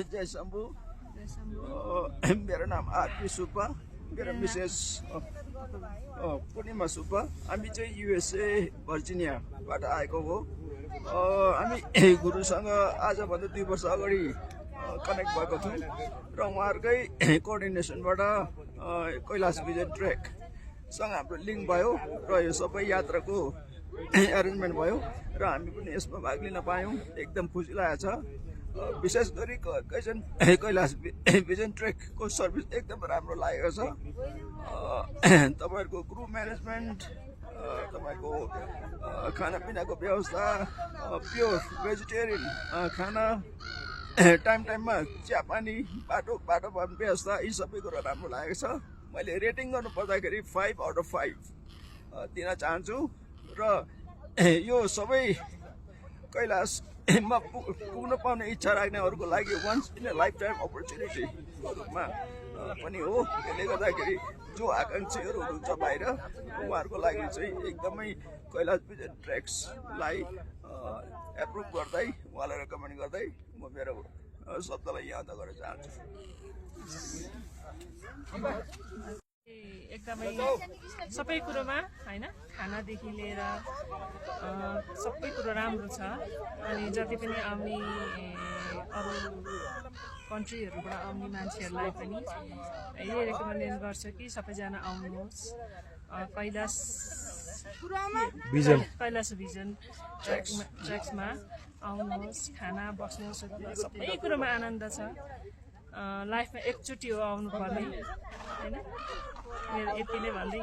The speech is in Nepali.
जय शंभू। मेरो नाम आरपी सुब्बा, मेरो मिसेस पूर्णिमा सुब्बा। हामी चाहिँ युएसए भर्जिनियाबाट आएको हो। हामी गुरुसँग आजभन्दा 2 वर्ष अगाडि कनेक्ट भएको थियौँ र उहाँहरूकै कोअर्डिनेसनबाट कैलाश भिजन ट्रेकसँग हाम्रो लिङ्क भयो र यो सबै यात्राको एरेन्जमेन्ट भयो र हामी पनि यसमा भाग लिन पायौँ। एकदम खुसी लागेको छ। विशेष गरी कैलाश भिजन ट्रेकको सर्भिस एकदम राम्रो लागेको छ। तपाईँहरूको ग्रुप म्यानेजमेन्ट, तपाईँको खानापिनाको व्यवस्था, प्योर भेजिटेरियन खाना, टाइममा चियापानी, बाटोमा व्यवस्था, यी सबै कुरा राम्रो लागेको छ। मैले रेटिङ गर्नु पर्दाखेरि 5 आउट अफ 5 दिन चाहन्छु र यो सबै कैलाशमा पुग्न पाउने इच्छा राख्नेहरूको लागि once in a lifetime अपर्च्युनिटीको रूपमा पनि हो। त्यसले गर्दाखेरि जो आकाङ्क्षीहरू हुनुहुन्छ बाहिर, उहाँहरूको लागि चाहिँ एकदमै कैलाश भिजन ट्रेक्सलाई एप्रुभ गर्दै, उहाँलाई रेकमेन्ड गर्दै म मेरो शब्दलाई यहाँ अन्त गर्न चाहन्छु। एकदमै सबै कुरोमा हैन, खानादेखि लिएर सबै कुरो राम्रो छ। अनि जति पनि आउने अरू कन्ट्रीहरूबाट आउने मान्छेहरूलाई पनि यही रेकमेन्ड गर्छु कि सबैजना आउनुहोस् कैलाश भिजन ट्रेक्समा आउनुहोस्। खाना, बस्नु, सबै कुरोमा आनन्द छ। लाइफमा एकचोटि हो आउनुपर्ने हैन। मेरो यति नै भन्दै